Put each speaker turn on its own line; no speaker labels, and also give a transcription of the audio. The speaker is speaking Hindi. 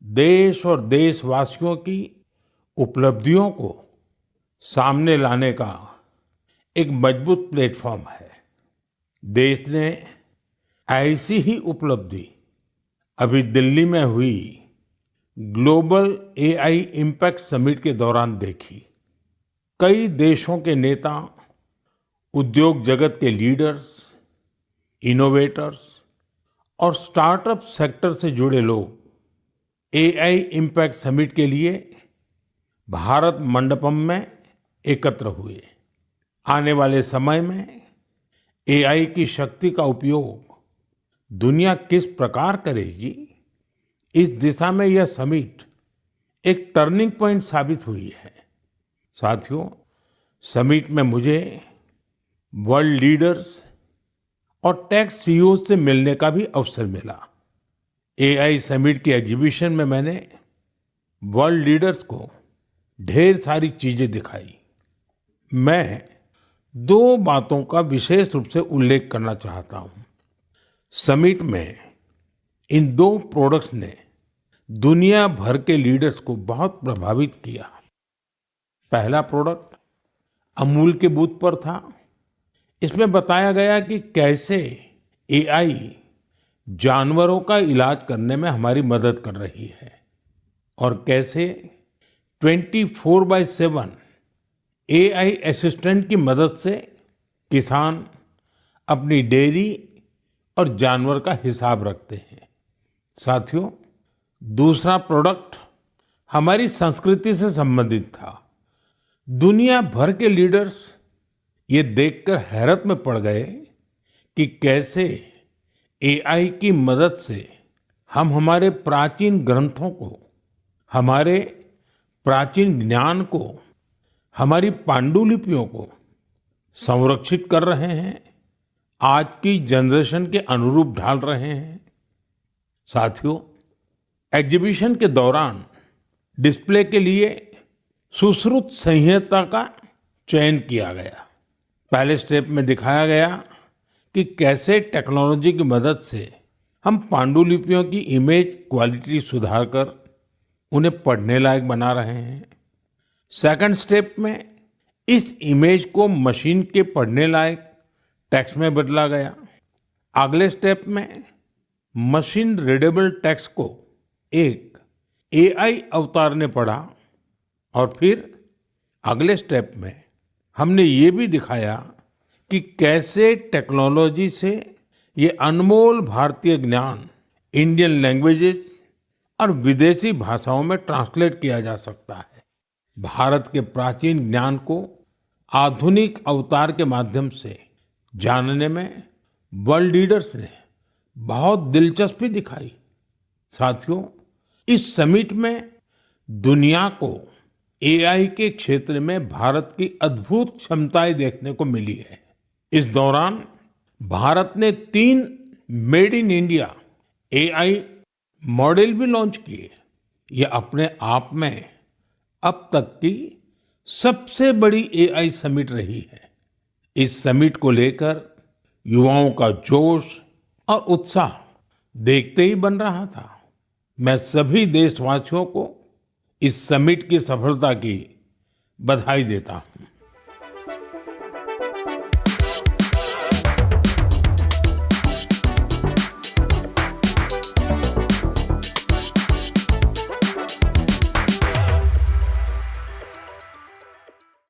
देश और देशवासियों की उपलब्धियों को सामने लाने का एक मजबूत प्लेटफॉर्म है। देश ने ऐसी ही उपलब्धि अभी दिल्ली में हुई ग्लोबल एआई इम्पैक्ट समिट के दौरान देखी। कई देशों के नेता, उद्योग जगत के लीडर्स, इनोवेटर्स और स्टार्टअप सेक्टर से जुड़े लोग एआई इम्पैक्ट समिट के लिए भारत मंडपम में एकत्र हुए। आने वाले समय में एआई की शक्ति का उपयोग दुनिया किस प्रकार करेगी, इस दिशा में यह समिट एक टर्निंग पॉइंट साबित हुई है। साथियों, समिट में मुझे वर्ल्ड लीडर्स और टेक सीईओ से मिलने का भी अवसर मिला। एआई समिट की एग्जीबिशन में मैंने वर्ल्ड लीडर्स को ढेर सारी चीजें दिखाई। मैं दो बातों का विशेष रूप से उल्लेख करना चाहता हूं। समिट में इन दो प्रोडक्ट्स ने दुनिया भर के लीडर्स को बहुत प्रभावित किया। पहला प्रोडक्ट अमूल के बूथ पर था। इसमें बताया गया कि कैसे एआई जानवरों का इलाज करने में हमारी मदद कर रही है और कैसे 24/7 एआई असिस्टेंट की मदद से किसान अपनी डेयरी और जानवर का हिसाब रखते हैं। साथियों, दूसरा प्रोडक्ट हमारी संस्कृति से संबंधित था। दुनिया भर के लीडर्स ये देखकर हैरत में पड़ गए कि कैसे एआई की मदद से हम हमारे प्राचीन ग्रंथों को, हमारे प्राचीन ज्ञान को, हमारी पांडुलिपियों को संरक्षित कर रहे हैं, आज की जनरेशन के अनुरूप ढाल रहे हैं। साथियों, एग्जीबिशन के दौरान डिस्प्ले के लिए सुश्रुत संहिता का चयन किया गया। पहले स्टेप में दिखाया गया कि कैसे टेक्नोलॉजी की मदद से हम पांडुलिपियों की इमेज क्वालिटी सुधारकर उन्हें पढ़ने लायक बना रहे हैं। सेकंड स्टेप में इस इमेज को मशीन के पढ़ने लायक टेक्स्ट में बदला गया। अगले स्टेप में मशीन रीडेबल टेक्स्ट को एक एआई अवतार ने पढ़ा और फिर अगले स्टेप में हमने ये भी दिखाया कि कैसे टेक्नोलॉजी से ये अनमोल भारतीय ज्ञान इंडियन लैंग्वेजेस और विदेशी भाषाओं में ट्रांसलेट किया जा सकता है। भारत के प्राचीन ज्ञान को आधुनिक अवतार के माध्यम से जानने में वर्ल्ड लीडर्स ने बहुत दिलचस्पी दिखाई। साथियों, इस समिट में दुनिया को एआई के क्षेत्र में भारत की अद्भुत क्षमताएं देखने को मिली है। इस दौरान भारत ने 3 made in India AI model भी लॉन्च किए। ये अपने आप में अब तक की सबसे बड़ी एआई समिट रही है। इस समिट को लेकर युवाओं का जोश और उत्साह देखते ही बन रहा था। मैं सभी देशवासियों को इस समिट की सफलता की बधाई देता हूं।